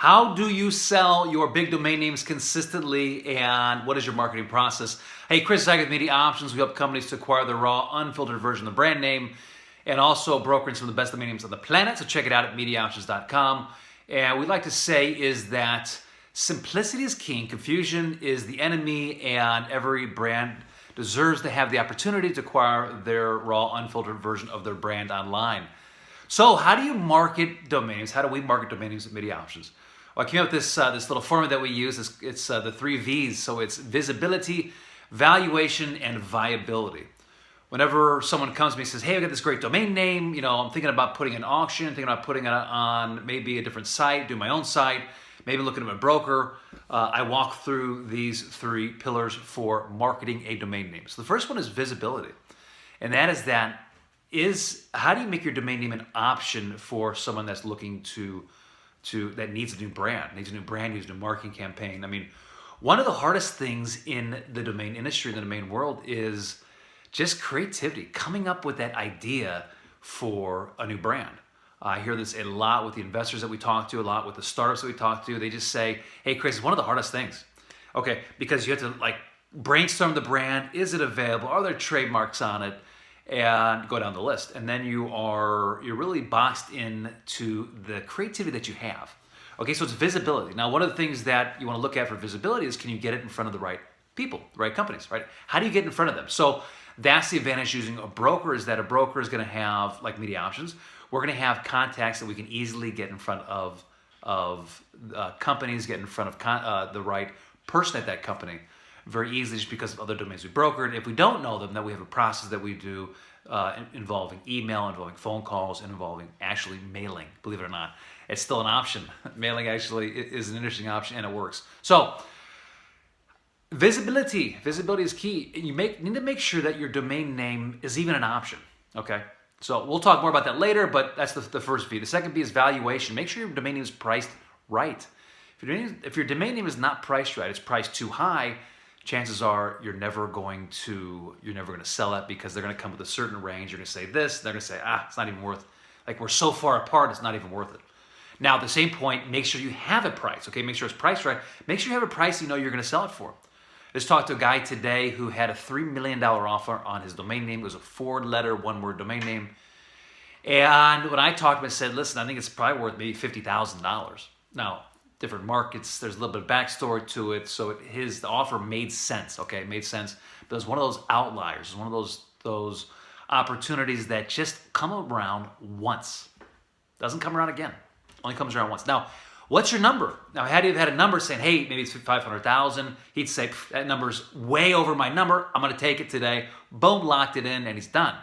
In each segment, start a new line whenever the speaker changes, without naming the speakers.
How do you sell your big domain names consistently, and what is your marketing process? Hey, Chris Zuiker with Media Options. We help companies to acquire the raw, unfiltered version of the brand name and also brokering some of the best domain names on the planet. So check it out at MediaOptions.com. And we'd like to say is that simplicity is king, confusion is the enemy, and every brand deserves to have the opportunity to acquire their raw, unfiltered version of their brand online. So how do you market domain names? How do we market domain names at Media Options? Well, I came up with this little formula that we use. It's the 3 V's. So it's visibility, valuation, and viability. Whenever someone comes to me and says, hey, I got this great domain name, I'm thinking about putting an auction, thinking about putting it on maybe a different site, do my own site, maybe looking at a broker, I walk through these 3 pillars for marketing a domain name. So the first one is visibility. And that is how do you make your domain name an option for someone that's looking that needs a new brand, needs a new marketing campaign. I mean, one of the hardest things in the domain industry, in the domain world, is just creativity, coming up with that idea for a new brand. I hear this a lot with the investors that we talk to, a lot with the startups that we talk to. They just say, hey, Chris, it's one of the hardest things. Okay, because you have to brainstorm the brand. Is it available? Are there trademarks on it? And go down the list. And then you're really boxed into the creativity that you have. Okay, so it's visibility. Now, one of the things that you want to look at for visibility is, can you get it in front of the right people, the right companies, right? How do you get in front of them? So that's the advantage using a broker, is that a broker is going to have, like Media Options, we're going to have contacts that we can easily get in front of companies, get in front of the right person at that company very easily, just because of other domains we brokered. If we don't know them, then we have a process that we do involving email, involving phone calls, and involving actually mailing. Believe it or not, it's still an option. Mailing actually is an interesting option, and it works. So visibility is key. You need to make sure that your domain name is even an option, okay? So we'll talk more about that later, but that's the first V. The second V is valuation. Make sure your domain name is priced right. If your domain name is not priced right, it's priced too high, chances are you're never going to sell it, because they're going to come with a certain range. You're going to say this, they're going to say, it's not even worth, we're so far apart, it's not even worth it. Now, at the same point, make sure you have a price, okay? Make sure it's priced right. Make sure you have a price you know you're going to sell it for. I just talked to a guy today who had a $3 million offer on his domain name. It was a 4-letter, 1-word domain name. And when I talked to him, I said, listen, I think it's probably worth maybe $50,000. Now, different markets, there's a little bit of backstory to it, so the offer made sense, okay? It made sense. But it was one of those outliers. It was one of those opportunities that just come around once. Doesn't come around again. Only comes around once. Now, what's your number? Now, had he had a number saying, hey, maybe it's $500,000, he'd say, that number's way over my number. I'm going to take it today. Boom, locked it in, and he's done.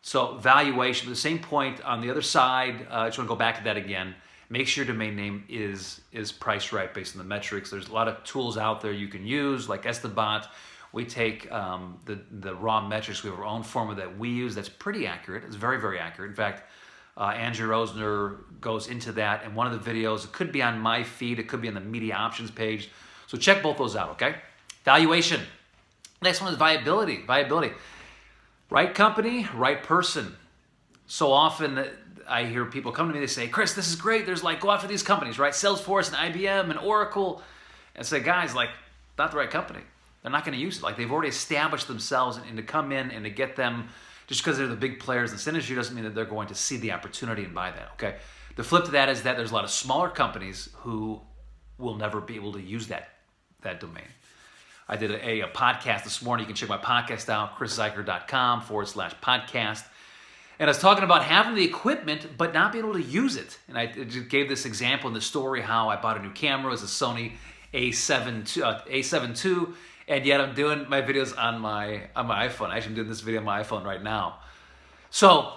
So valuation, at the same point on the other side, I just want to go back to that again. Make sure your domain name is priced right based on the metrics. There's a lot of tools out there you can use, like Esterbot. We take the raw metrics. We have our own formula that we use that's pretty accurate. It's very, very accurate. In fact, Andrew Rosner goes into that in one of the videos. It could be on my feed. It could be on the Media Options page. So check both those out, okay? Valuation. Next one is viability. Right company, right person. So often I hear people come to me, they say, Chris, this is great. There's go after these companies, right? Salesforce and IBM and Oracle. And say, guys, not the right company. They're not going to use it. They've already established themselves, and to come in and to get them, just because they're the big players in this industry doesn't mean that they're going to see the opportunity and buy that, okay? The flip to that is that there's a lot of smaller companies who will never be able to use that domain. I did a podcast this morning. You can check my podcast out, chriszuiker.com/podcast. And I was talking about having the equipment, but not being able to use it. And I just gave this example in the story how I bought a new camera. It was a Sony A7 II, and yet I'm doing my videos on my iPhone. Actually, I'm doing this video on my iPhone right now. So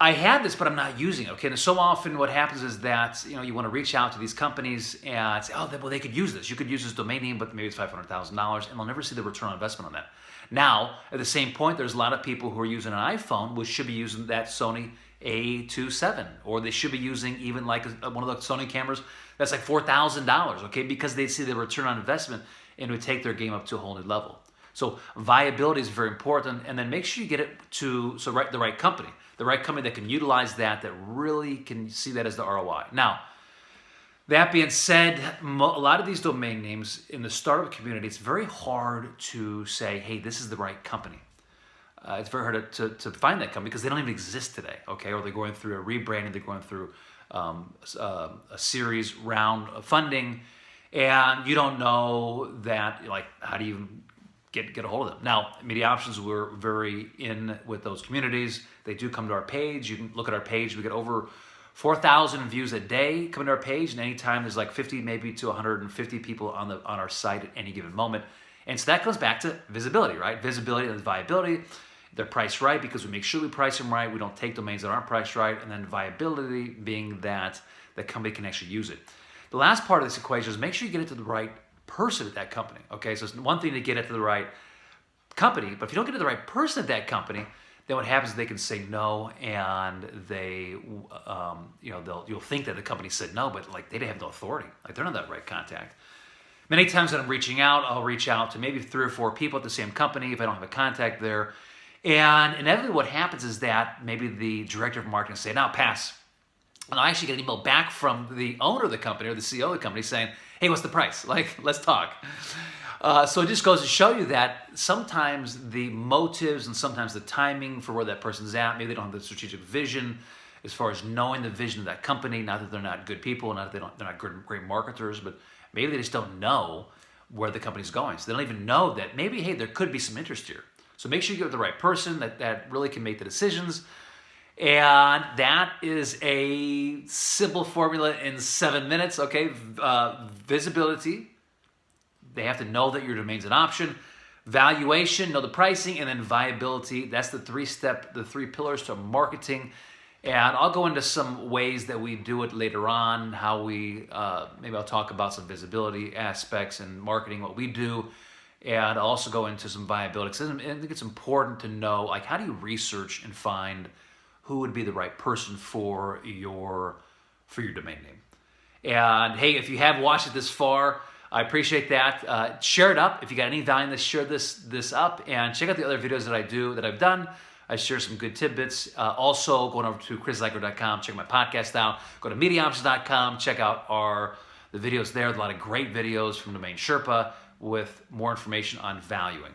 I had this, but I'm not using it. Okay, and so often what happens is that you want to reach out to these companies and say, well, they could use this. You could use this domain name, but maybe it's $500,000, and they'll never see the return on investment on that. Now, at the same point, there's a lot of people who are using an iPhone, which should be using that Sony A27, or they should be using even one of the Sony cameras that's $4,000, okay, because they see the return on investment and it would take their game up to a whole new level. So viability is very important, and then make sure you get it to the right company that can utilize that really can see that as the ROI. Now, That being said, a lot of these domain names in the startup community, it's very hard to say, hey, this is the right company. It's very hard to find that company because they don't even exist today, okay? Or they're going through a rebranding, they're going through a series round of funding, and you don't know that, like, how do you get a hold of them? Now, Media Options, we're very in with those communities. They do come to our page. You can look at our page. We get over 4,000 views a day coming to our page, and anytime there's like 50, maybe to 150 people on our site at any given moment. And so that goes back to visibility, right? Visibility and viability. They're priced right because we make sure we price them right. We don't take domains that aren't priced right. And then viability being that the company can actually use it. The last part of this equation is make sure you get it to the right person at that company. Okay, so it's one thing to get it to the right company, but if you don't get to the right person at that company, then what happens is they can say no, and they, you'll think that the company said no, but like they have no authority. Like they're not that right contact. Many times when I'm reaching out, I'll reach out to maybe 3 or 4 people at the same company if I don't have a contact there. And inevitably what happens is that maybe the director of marketing say, now pass. And I actually get an email back from the owner of the company or the CEO of the company saying, hey, what's the price? Like, let's talk. So it just goes to show you that sometimes the motives and sometimes the timing for where that person's at, maybe they don't have the strategic vision as far as knowing the vision of that company, not that they're not good people, not that they're not great marketers, but maybe they just don't know where the company's going. So they don't even know that maybe, hey, there could be some interest here. So make sure you get with the right person that really can make the decisions. And that is a simple formula in 7 minutes, okay? Visibility, they have to know that your domain's an option. Valuation, know the pricing, and then viability. That's the 3 pillars to marketing. And I'll go into some ways that we do it later on, how we, maybe I'll talk about some visibility aspects and marketing, what we do. And I'll also go into some viability. Because I think it's important to know, like, how do you research and find who would be the right person for your domain name. And hey, if you have watched it this far, I appreciate that. Share it up. If you got any value in this, share this up. And check out the other videos that I've done. I share some good tidbits. Also, going over to chriszuiker.com, check my podcast out. Go to mediaoptions.com, check out the videos there. A lot of great videos from Domain Sherpa with more information on valuing.